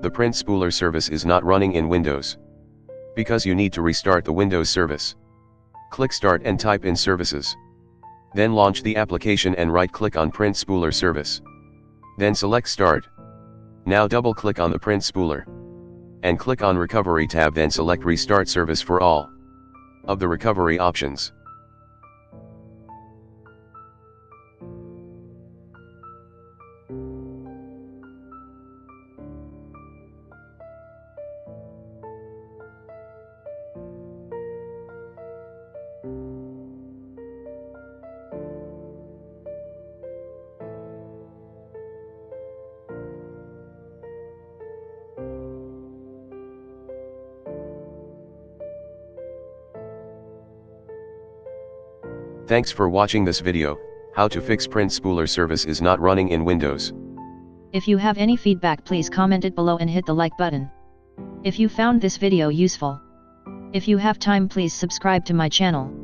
the print spooler service is not running in Windows. Because you need to restart the Windows service. Click Start and type in Services. Then launch the application and right-click on Print Spooler Service. Then select Start. Now double-click on the Print Spooler. And click on Recovery tab, then select Restart Service for all of the recovery options. Thanks for watching this video, how to fix print spooler service is not running in Windows. If you have any feedback, please comment it below and hit the like button. If you found this video useful. If you have time, please subscribe to my channel.